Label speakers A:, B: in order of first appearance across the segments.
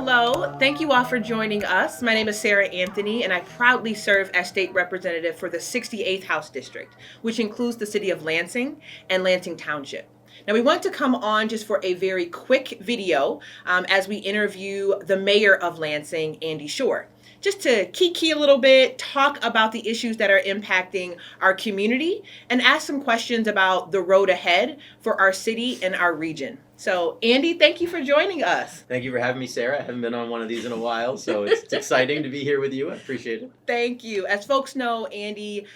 A: Hello, thank you all for joining us. My name is Sarah Anthony, and I proudly serve as state representative for the 68th House District, which includes the city of Lansing and Lansing Township. Now, we want to come on just for a very quick video as we interview the mayor of Lansing, Andy Schor. Just to kiki a little bit, talk about the issues that are impacting our community, and ask some questions about the road ahead for our city and our region. So, Andy, thank you for joining us.
B: Thank you for having me, Sarah. I haven't been on one of these in a while, so it's exciting to be here with you. I appreciate it.
A: Thank you. As folks know, Andy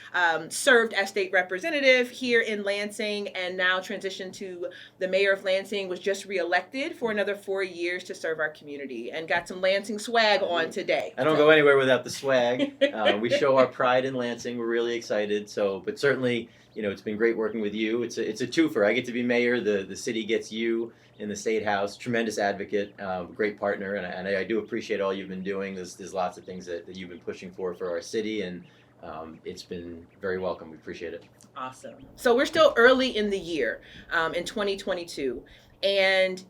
A: served as state representative here in Lansing and now transitioned to the mayor of Lansing, was just reelected for another 4 years to serve our community and got some Lansing swag on today.
B: I don't go anywhere without the swag. We show our pride in Lansing. We're really excited. But certainly, it's been great working with you. It's a twofer. I get to be mayor. The city gets you in the state house. Tremendous advocate, great partner, and I do appreciate all you've been doing. There's lots of things that you've been pushing for our city, and it's been very welcome. We appreciate it.
A: Awesome. So we're still early in the year, in 2022. And,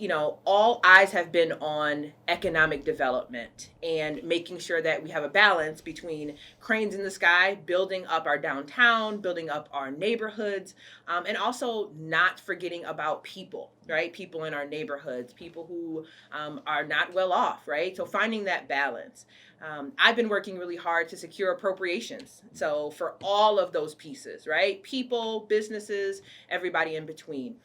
A: all eyes have been on economic development and making sure that we have a balance between cranes in the sky, building up our downtown, building up our neighborhoods, and also not forgetting about people, right? People in our neighborhoods, people who are not well off, right? So finding that balance. I've been working really hard to secure appropriations. So for all of those pieces, right? People, businesses, everybody in between.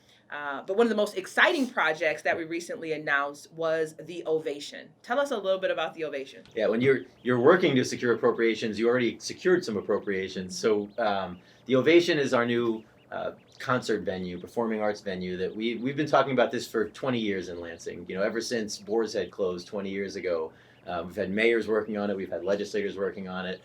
A: But one of the most exciting projects that we recently announced was the Ovation. Tell us a little bit about the Ovation.
B: Yeah, when you're working to secure appropriations, you already secured some appropriations. So the Ovation is our new concert venue, performing arts venue that we've been talking about this for 20 years in Lansing. Ever since Boar's Head closed 20 years ago, we've had mayors working on it, we've had legislators working on it.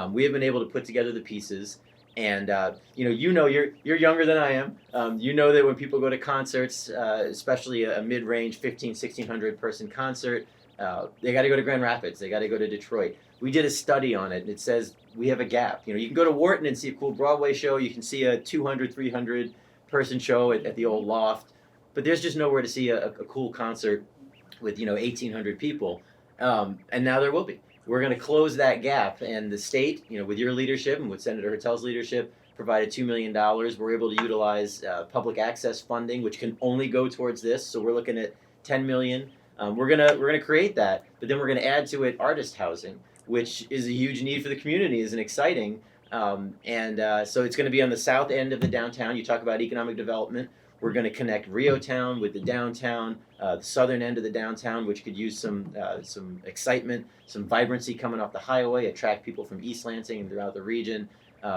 B: We have been able to put together the pieces. And you're younger than I am. You know that when people go to concerts, especially a mid-range 1,600 person concert, they got to go to Grand Rapids. They got to go to Detroit. We did a study on it, and it says we have a gap. You can go to Wharton and see a cool Broadway show. You can see a 200, 300 person show at the old Loft, but there's just nowhere to see a cool concert with 1,800 people. And now there will be. We're going to close that gap, and the state, with your leadership and with Senator Hertel's leadership, provided $2 million. We're able to utilize public access funding, which can only go towards this. So we're looking at $10 million. We're gonna create that, but then we're going to add to it artist housing, which is a huge need for the community, is exciting. So it's going to be on the south end of the downtown. You talk about economic development. We're going to connect Rio Town with the downtown, the southern end of the downtown, which could use some excitement, some vibrancy coming off the highway, attract people from East Lansing and throughout the region.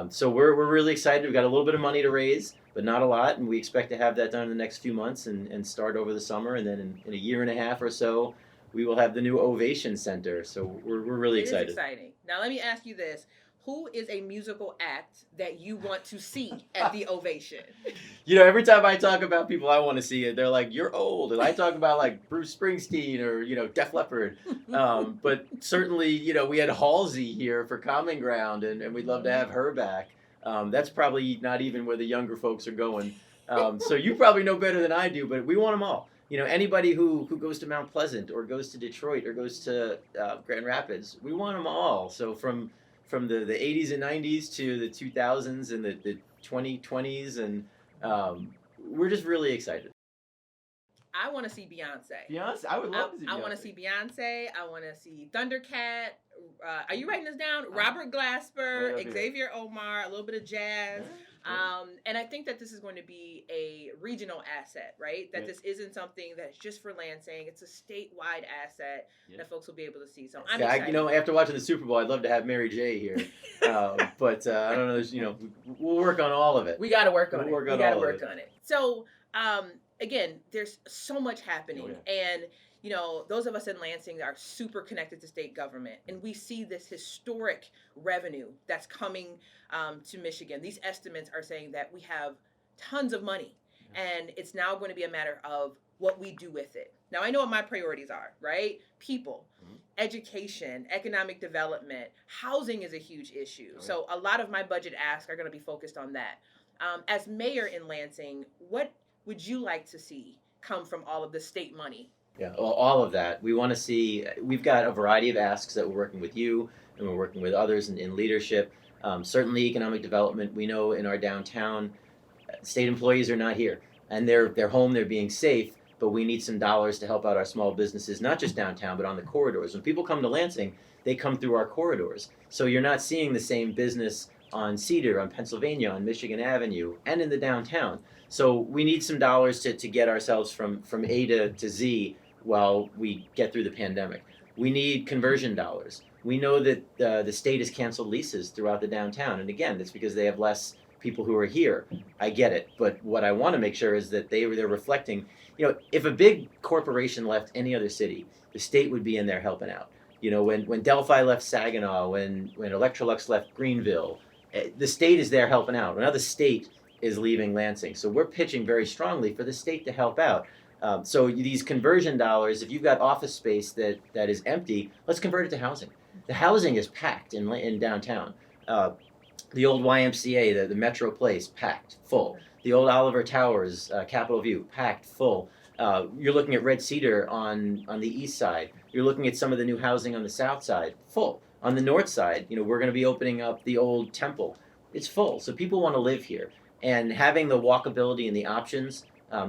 B: So we're really excited. We've got a little bit of money to raise, but not a lot, and we expect to have that done in the next few months and start over the summer. And then in a year and a half or so, we will have the new Ovation Center. So we're really excited.
A: It is exciting. Now let me ask you this. Who is a musical act that you want to see at the Ovation?
B: Every time I talk about people I want to see it, they're like, "You're old," and I talk about like Bruce Springsteen or Def Leppard. But certainly, we had Halsey here for Common Ground, and we'd love to have her back. That's probably not even where the younger folks are going. So you probably know better than I do, but we want them all. Anybody who goes to Mount Pleasant or goes to Detroit or goes to Grand Rapids, we want them all. So from the 80s and 90s to the 2000s and the 2020s, and we're just really excited.
A: I want to see Beyonce.
B: Beyonce? I would love to see Beyonce.
A: I want to see Beyonce. I want to see Thundercat. Are you writing this down? Robert Glasper, Xavier Omar, a little bit of jazz. And I think that this is going to be a regional asset, right? That this isn't something that's just for Lansing. It's a statewide asset that folks will be able to see. So I'm excited.
B: After watching the Super Bowl, I'd love to have Mary J here. But I don't know. We'll work on all of it.
A: We got to work on it. We got to work on it. So again, there's so much happening, and those of us in Lansing are super connected to state government, and we see this historic revenue that's coming to Michigan. These estimates are saying that we have tons of money, and it's now going to be a matter of what we do with it. Now, I know what my priorities are, right? People, education, economic development, housing is a huge issue. So a lot of my budget asks are going to be focused on that. As mayor in Lansing, what would you like to see come from all of the state money?
B: Yeah, all of that. We want to see, we've got a variety of asks that we're working with you and we're working with others in leadership. Certainly economic development. We know in our downtown, state employees are not here and they're home, they're being safe, but we need some dollars to help out our small businesses, not just downtown, but on the corridors. When people come to Lansing, they come through our corridors. So you're not seeing the same business on Cedar, on Pennsylvania, on Michigan Avenue, and in the downtown. So we need some dollars to get ourselves from A to Z while we get through the pandemic. We need conversion dollars. We know that the state has canceled leases throughout the downtown, and again, that's because they have less people who are here. I get it, but what I want to make sure is that they're reflecting. If a big corporation left any other city, the state would be in there helping out. When Delphi left Saginaw, when Electrolux left Greenville, the state is there helping out. Another state is leaving Lansing, so we're pitching very strongly for the state to help out. So these conversion dollars, if you've got office space that is empty, let's convert it to housing. The housing is packed in downtown. The old YMCA, the Metro Place, packed, full. The old Oliver Towers, Capitol View, packed, full. You're looking at Red Cedar on the east side. You're looking at some of the new housing on the south side, full. On the north side, we're going to be opening up the old temple. It's full, so people want to live here. And having the walkability and the options,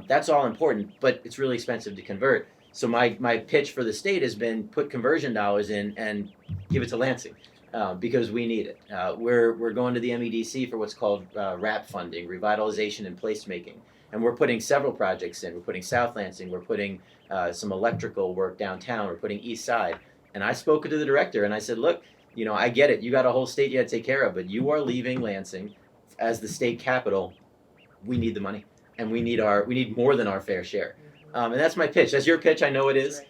B: that's all important, but it's really expensive to convert. So my pitch for the state has been put conversion dollars in and give it to Lansing. Because we need it. We're going to the MEDC for what's called RAP funding, revitalization and placemaking, and we're putting several projects in. We're putting South Lansing, we're putting some electrical work downtown, we're putting East Side. And I spoke to the director and I said, look, I get it. You got a whole state you got to take care of, but you are leaving Lansing as the state capital. We need the money, and we need more than our fair share. And that's my pitch. That's your pitch. I know it is.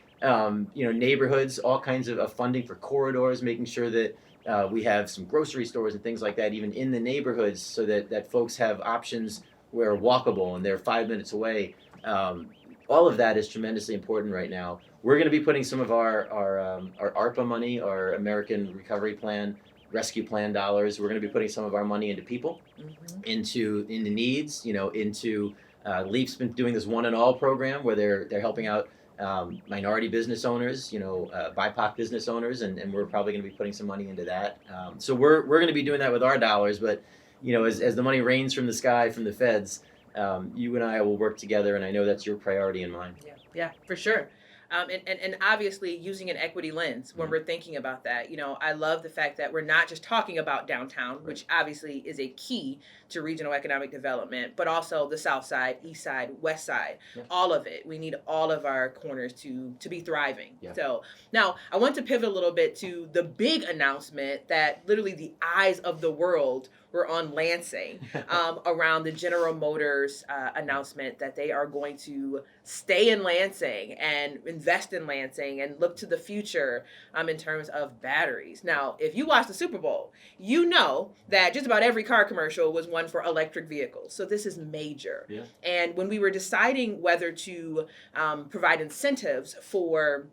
B: Neighborhoods, all kinds of funding for corridors, making sure that we have some grocery stores and things like that, even in the neighborhoods, so that folks have options where walkable and they're 5 minutes away. All of that is tremendously important right now. We're going to be putting some of our ARPA money, our American Recovery Plan, Rescue Plan dollars. We're going to be putting some of our money into people, into needs. Into LEAP's been doing this One and All program where they're helping out minority business owners, BIPOC business owners, and we're probably going to be putting some money into that. So we're going to be doing that with our dollars, but as the money rains from the sky from the feds, you and I will work together, and I know that's your priority and mine.
A: Yeah, for sure. And obviously using an equity lens when we're thinking about that. I love the fact that we're not just talking about downtown, which obviously is a key to regional economic development, but also the south side, east side, west side, all of it. We need all of our corners to be thriving. Yeah. So now I want to pivot a little bit to the big announcement that literally the eyes of the world were on Lansing around the General Motors announcement that they are going to stay in Lansing and invest in Lansing and look to the future in terms of batteries. Now, if you watch the Super Bowl, you know that just about every car commercial was one for electric vehicles. So this is major. Yeah. And when we were deciding whether to provide incentives for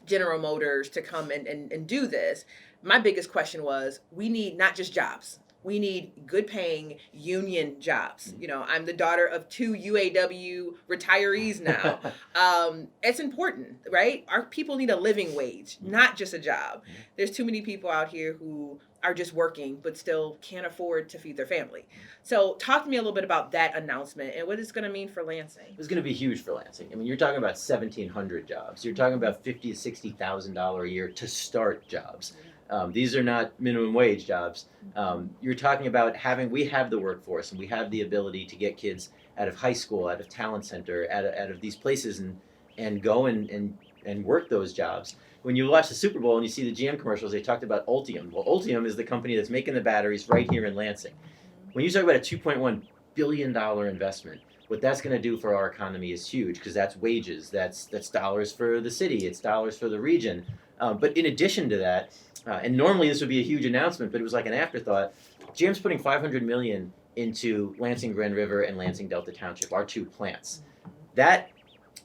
A: General Motors to come and do this, my biggest question was, we need not just jobs. We need good paying union jobs. I'm the daughter of 2 UAW retirees now. It's important, right? Our people need a living wage, not just a job. There's too many people out here who are just working but still can't afford to feed their family. So talk to me a little bit about that announcement and what it's going to mean for Lansing.
B: It's going to be huge for Lansing. I mean, you're talking about 1,700 jobs. You're talking about $50,000 to $60,000 a year to start jobs. These are not minimum wage jobs. You're talking about we have the workforce and we have the ability to get kids out of high school, out of talent center, out of these places and go and work those jobs. When you watch the Super Bowl and you see the GM commercials, they talked about Ultium. Well, Ultium is the company that's making the batteries right here in Lansing. When you talk about a $2.1 billion investment, what that's going to do for our economy is huge, because that's wages, that's dollars for the city, it's dollars for the region. But in addition to that, and normally this would be a huge announcement, but it was like an afterthought, GM's putting $500 million into Lansing Grand River and Lansing Delta Township, our 2 plants. That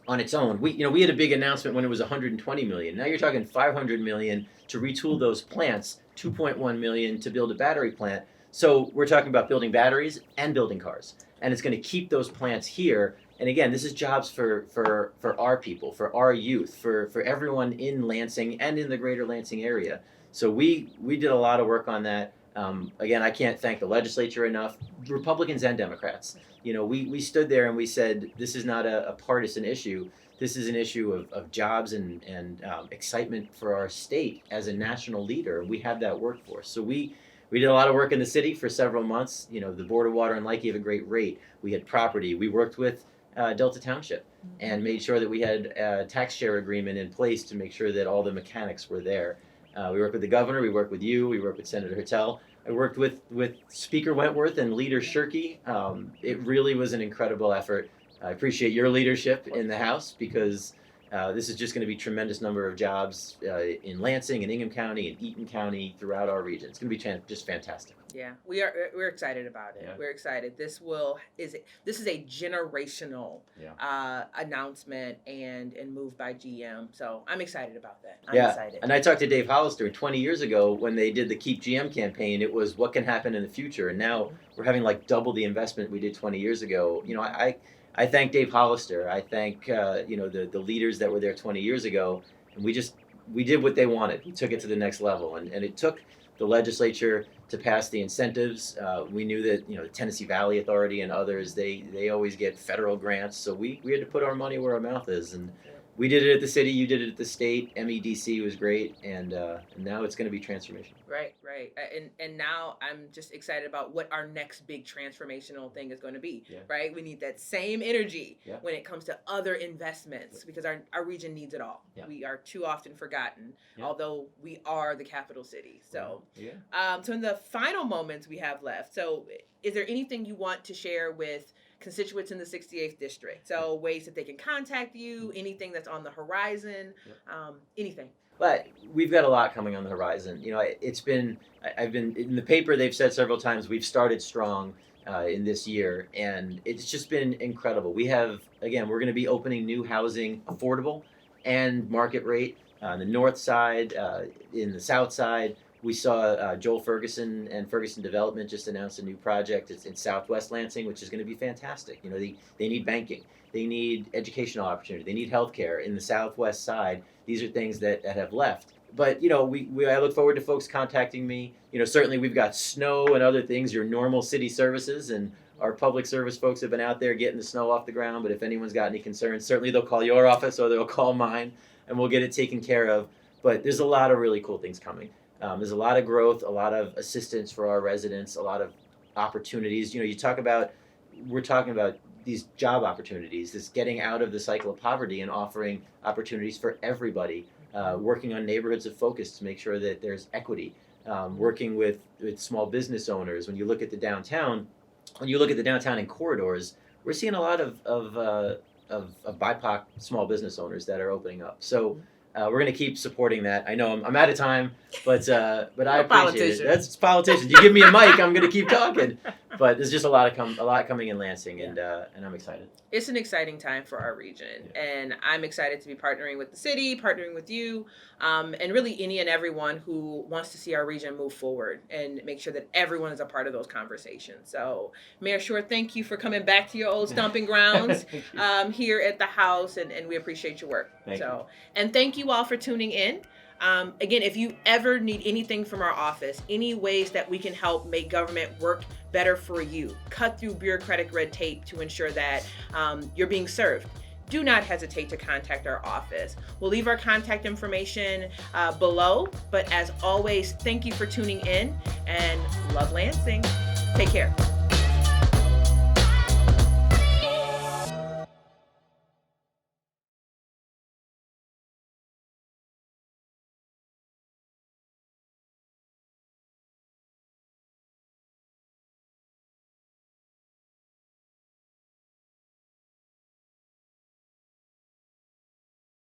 B: on its own, we had a big announcement when it was $120 million. Now you're talking $500 million to retool those plants, $2.1 million to build a battery plant. So we're talking about building batteries and building cars, and it's going to keep those plants here And again, this is jobs for our people, for our youth, for everyone in Lansing and in the greater Lansing area. So we did a lot of work on that. Again, I can't thank the legislature enough, Republicans and Democrats. We stood there and we said, this is not a partisan issue. This is an issue of jobs and excitement for our state as a national leader. We have that workforce. So we did a lot of work in the city for several months. The Board of Water and Light gave a great rate. We had property. We worked with Delta Township and made sure that we had a tax share agreement in place to make sure that all the mechanics were there. We worked with the governor. We worked with you. We worked with Senator Hertel. I worked with Speaker Wentworth and Leader Shirkey. It really was an incredible effort. I appreciate your leadership in the House because this is just going to be a tremendous number of jobs in Lansing and Ingham County and Eaton County throughout our region. It's going to be just fantastic.
A: Yeah, we're excited about it.
B: Yeah.
A: We're excited. This is a generational announcement and move by GM. So I'm excited about that. I'm excited.
B: And I talked to Dave Hollister 20 years ago when they did the Keep GM campaign. It was what can happen in the future, and now we're having like double the investment we did 20 years ago. I thank Dave Hollister. I thank the leaders that were there 20 years ago, and we did what they wanted. We took it to the next level, and it took the legislature to pass the incentives. We knew that the Tennessee Valley Authority and others they always get federal grants, so we had to put our money where our mouth is, and we did it at the city. You did it at the state. MEDC was great, and now it's going to be transformation.
A: Right. And now I'm just excited about what our next big transformational thing is going to be.
B: Yeah.
A: Right. We need that same energy
B: Yeah.
A: when it comes to other investments because our region needs it all.
B: Yeah.
A: We are too often forgotten,
B: Yeah.
A: although we are the capital city. So,
B: Yeah.
A: So in the final moments we have left, so is there anything you want to share with constituents in the 68th district? So ways that they can contact you, anything that's on the horizon, anything.
B: But we've got a lot coming on the horizon. I've been in the paper. They've said several times we've started strong in this year, and it's just been incredible. We're going to be opening new housing, affordable and market rate on the north side, in the south side. We saw Joel Ferguson and Ferguson Development just announced a new project. It's in Southwest Lansing, which is going to be fantastic. They need banking, they need educational opportunity, they need healthcare in the Southwest side. These are things that have left. But I look forward to folks contacting me. Certainly we've got snow and other things, your normal city services, and our public service folks have been out there getting the snow off the ground. But if anyone's got any concerns, certainly they'll call your office or they'll call mine, and we'll get it taken care of. But there's a lot of really cool things coming. There's a lot of growth, a lot of assistance for our residents, a lot of opportunities. We're talking about these job opportunities, this getting out of the cycle of poverty and offering opportunities for everybody, working on neighborhoods of focus to make sure that there's equity, working with small business owners. When you look at the downtown and corridors, we're seeing a lot of BIPOC small business owners that are opening up. So we're going to keep supporting that. I know I'm out of time, but I appreciate it. That's politicians. You give me a mic, I'm going to keep talking. But there's just a lot coming in Lansing, and I'm excited.
A: It's an exciting time for our region, and I'm excited to be partnering with the city, partnering with you, and really any and everyone who wants to see our region move forward and make sure that everyone is a part of those conversations. So, Mayor Schor, thank you for coming back to your old stomping grounds here at the House, and we appreciate your work.
B: Thank you.
A: And thank you all for tuning in. Again, if you ever need anything from our office, any ways that we can help make government work better for you, cut through bureaucratic red tape to ensure that you're being served, do not hesitate to contact our office. We'll leave our contact information below, but as always, thank you for tuning in and love Lansing. Take care.